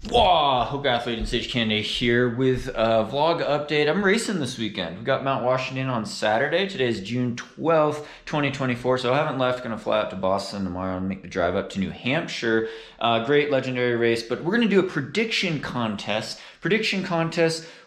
Whoa, Hope Athlete and Sage Candy here with a vlog update. I'm racing this weekend. We've got Mount Washington on Saturday. Today is June 12th, 2024, so I haven't left. Gonna fly out to Boston tomorrow and make the drive up to New Hampshire. Great legendary race, but we're gonna do a prediction contest.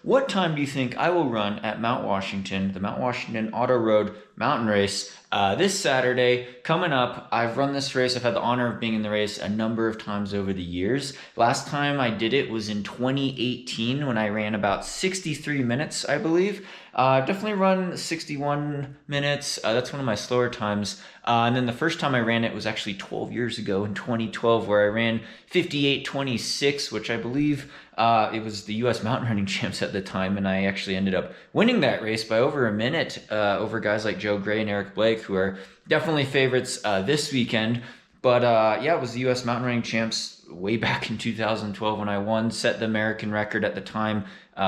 What time do you think I will run at Mount Washington, the Mount Washington Auto Road Mountain Race? This Saturday coming up. I've run this race. I've had the honor of being in the race a number of times over the years. Last time I did it was in 2018 when I ran about 63 minutes, I believe. Definitely run 61 minutes. That's one of my slower times. And then the first time I ran it was actually 12 years ago in 2012, where I ran 58:26, which I believe it was the US mountain running champs at the time. And I actually ended up winning that race by over a minute over guys like Joe Gray and Eric Blake, who are definitely favorites this weekend. But yeah, it was the US mountain running champs way back in 2012 when I won, set the American record at the time,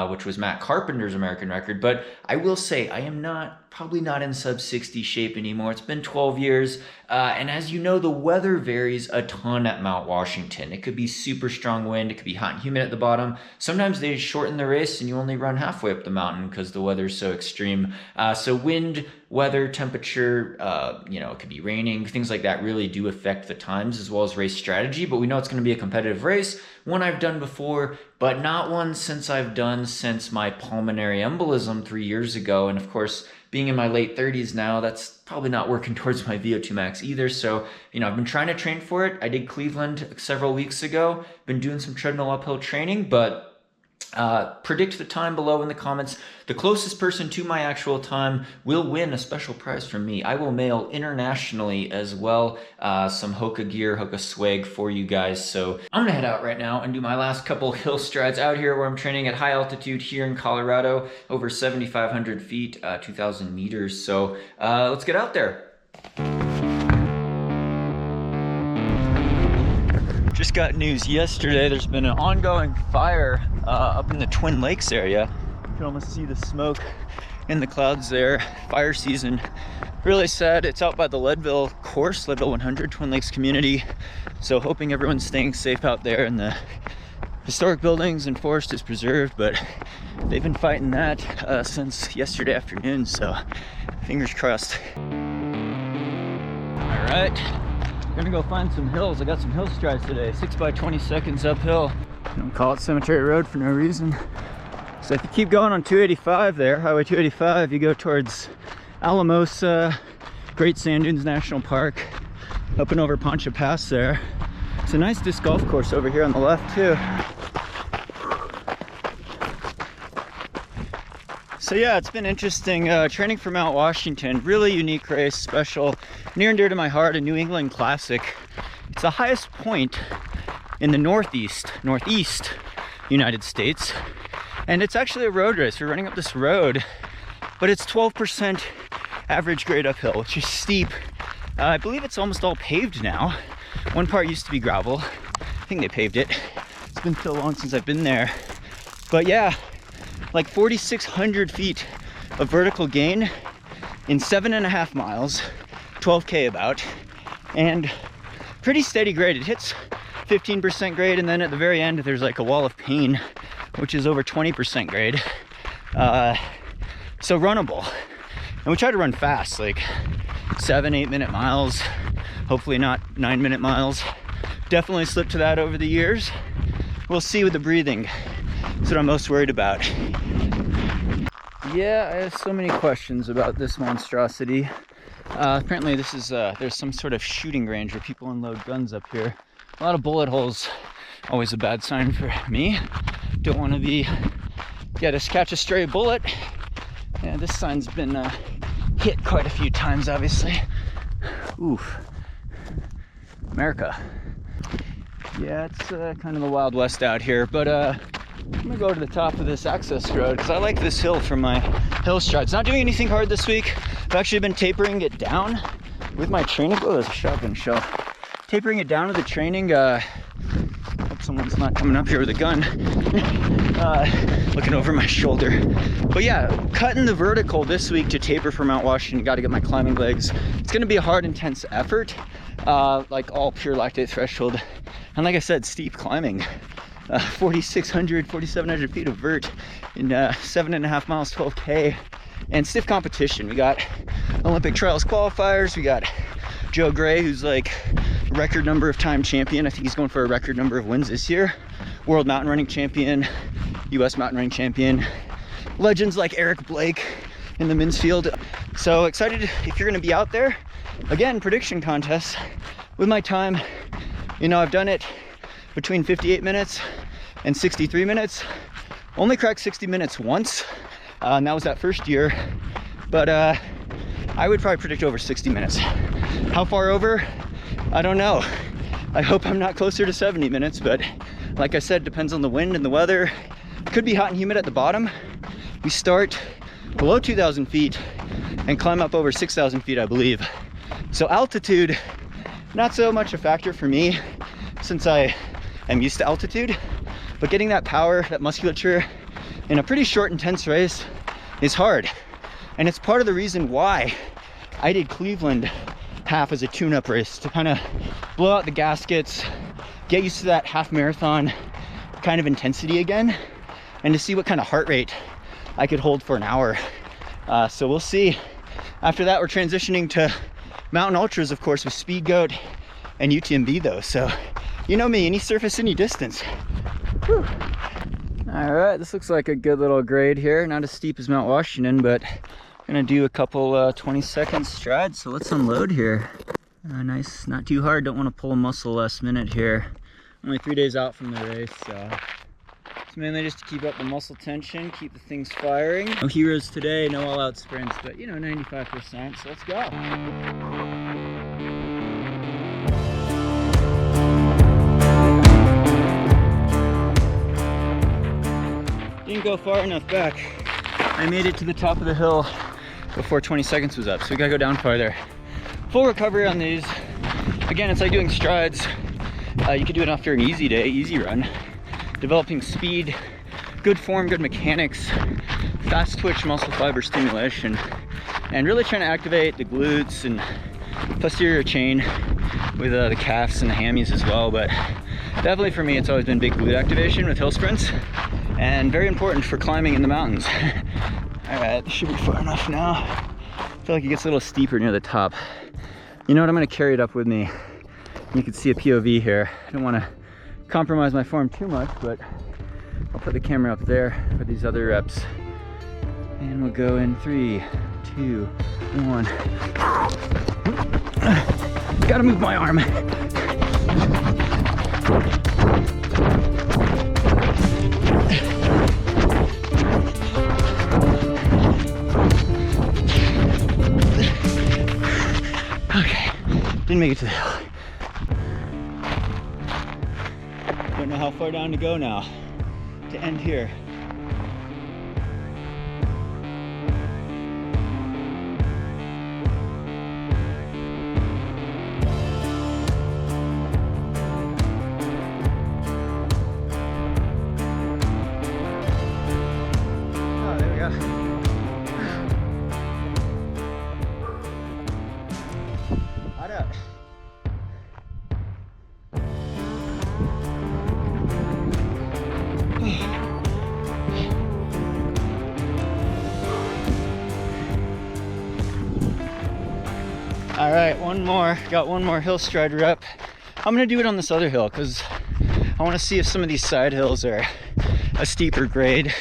which was Matt Carpenter's American record. But I will say I am probably not in sub 60 shape anymore. It's been 12 years. And as you know, the weather varies a ton at Mount Washington. It could be super strong wind. It could be hot and humid at the bottom. Sometimes they shorten the race and you only run halfway up the mountain because the weather's so extreme. So wind, weather, temperature, it could be raining, things like that really do affect the times as well as race strategy. But we know it's going to be a competitive race, one I've done before, but not one since my pulmonary embolism 3 years ago. And of course, being in my late 30s now, that's probably not working towards my VO2 max either. So, I've been trying to train for it. I did Cleveland several weeks ago, been doing some treadmill uphill training, but predict the time below in the comments. The closest person to my actual time will win a special prize from me. I will mail internationally as well some Hoka gear, Hoka swag for you guys. So I'm gonna head out right now and do my last couple hill strides out here where I'm training at high altitude here in Colorado, over 7,500 feet, 2,000 meters. So let's get out there. Just got news yesterday. There's been an ongoing fire up in the Twin Lakes area. You can almost see the smoke in the clouds there. Fire season. Really sad. It's out by the Leadville course, Leadville 100, Twin Lakes community. So hoping everyone's staying safe out there and the historic buildings and forest is preserved. But they've been fighting that since yesterday afternoon. So fingers crossed. All right. Gonna go find some hills. I got some hill strides today. 6 by 20 seconds uphill. Don't call it Cemetery Road for no reason. So if you keep going on 285 there, Highway 285, you go towards Alamosa, Great Sand Dunes National Park, up and over Poncha Pass there. It's a nice disc golf course over here on the left too. So yeah, it's been interesting training for Mount Washington. Really unique race, special, near and dear to my heart, a New England classic. It's the highest point in the northeast United States. And it's actually a road race. We're running up this road, but it's 12% average grade uphill, which is steep. I believe it's almost all paved now. One part used to be gravel. I think they paved it. It's been so long since I've been there. But yeah, like 4,600 feet of vertical gain in 7.5 miles, 12K about, and pretty steady grade. It hits 15% grade, and then at the very end, there's like a wall of pain, which is over 20% grade. So runnable. And we try to run fast, like 7-8 minute miles, hopefully not 9-minute miles. Definitely slipped to that over the years. We'll see with the breathing. That's what I'm most worried about. Yeah, I have so many questions about this monstrosity. Apparently this is, there's some sort of shooting range where people unload guns up here. A lot of bullet holes, always a bad sign for me. Don't want to just catch a stray bullet. Yeah, this sign's been hit quite a few times, obviously. Oof. America. Yeah, it's kind of the Wild West out here, but I'm gonna go to the top of this access road because I like this hill for my hill strides. Not doing anything hard this week. I've actually been tapering it down with my training. Oh, there's a shotgun shell. Tapering it down with the training. Hope someone's not coming up here with a gun. Looking over my shoulder. But yeah, cutting the vertical this week to taper for Mount Washington. Got to get my climbing legs. It's gonna be a hard, intense effort. Like all pure lactate threshold. And like I said, steep climbing. 4,600, 4,700 feet of vert in 7.5 miles, 12K, and stiff competition. We got Olympic trials qualifiers. We got Joe Gray, who's like record number of time champion. I think he's going for a record number of wins this year. World mountain running champion, US mountain running champion. Legends like Eric Blake in the men's field. So excited if you're gonna be out there. Again, prediction contest with my time. You know, I've done it between 58 minutes and 63 minutes. Only cracked 60 minutes once, and that was that first year. But I would probably predict over 60 minutes. How far over? I don't know. I hope I'm not closer to 70 minutes, but like I said, depends on the wind and the weather. Could be hot and humid at the bottom. We start below 2,000 feet and climb up over 6,000 feet, I believe. So altitude, not so much a factor for me since I am used to altitude, but getting that power, that musculature in a pretty short, intense race is hard. And it's part of the reason why I did Cleveland half as a tune-up race, to kind of blow out the gaskets, get used to that half marathon kind of intensity again, and to see what kind of heart rate I could hold for an hour. So we'll see. After that, we're transitioning to mountain ultras, of course, with Speed Goat and UTMB though. So you know me, any surface, any distance. Whew. All right, this looks like a good little grade here. Not as steep as Mount Washington, but I'm gonna do a couple 20-second strides. So let's unload here. Nice, not too hard. Don't want to pull a muscle last minute here. Only 3 days out from the race, so it's mainly just to keep up the muscle tension, keep the things firing. No heroes today, no all-out sprints, but you know, 95%. So let's go. Didn't go far enough back. I made it to the top of the hill before 20 seconds was up, so we gotta go down farther. Full recovery on these. Again, it's like doing strides. You could do it after an easy day, easy run. Developing speed, good form, good mechanics, fast twitch muscle fiber stimulation, and really trying to activate the glutes and posterior chain with the calves and the hammies as well. But definitely for me, it's always been big glute activation with hill sprints, and very important for climbing in the mountains. All right, this should be far enough now. I feel like it gets a little steeper near the top. You know what, I'm gonna carry it up with me. You can see a POV here. I don't wanna compromise my form too much, but I'll put the camera up there for these other reps. And we'll go in 3, 2, 1. Gotta move my arm. Okay, didn't make it to the hill. Don't know how far down to go now to end here. Oh, there we go. Hot out. All right, one more. Got one more hill stride rep. I'm gonna do it on this other hill because I want to see if some of these side hills are a steeper grade.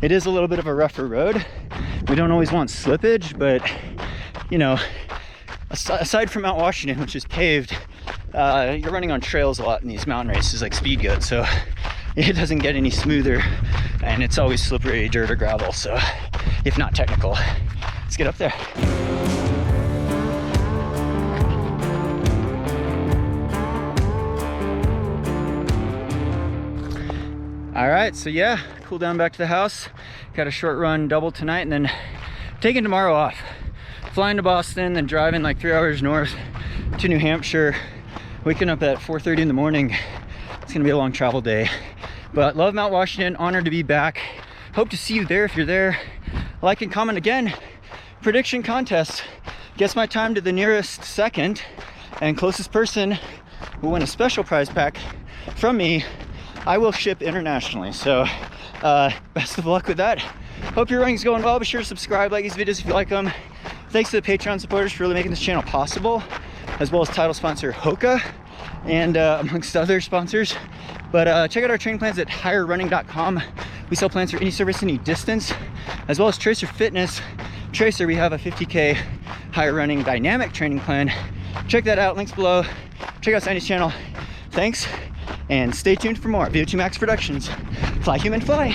It is a little bit of a rougher road. We don't always want slippage, but you know, aside from Mount Washington, which is paved, you're running on trails a lot in these mountain races like Speed Goat, so it doesn't get any smoother, and it's always slippery dirt or gravel, so if not technical. Let's get up there. All right, so yeah, cool down back to the house. Got a short run double tonight, and then taking tomorrow off. Flying to Boston, then driving like 3 hours north to New Hampshire. Waking up at 4:30 in the morning. It's gonna be a long travel day. But love Mount Washington, honored to be back. Hope to see you there if you're there. Like and comment again. Prediction contest. Guess my time to the nearest second, and closest person will win a special prize pack from me I will ship internationally. So best of luck with that. Hope your running's going well. Be sure to subscribe, like these videos if you like them. Thanks to the Patreon supporters for really making this channel possible, as well as title sponsor Hoka and amongst other sponsors. But check out our training plans at higherrunning.com. We sell plans for any service, any distance, as well as Tracer Fitness. Tracer, we have a 50K higher running dynamic training plan. Check that out, links below. Check out Sandy's channel. Thanks, and stay tuned for more VO2 Max Productions. Fly, human, fly.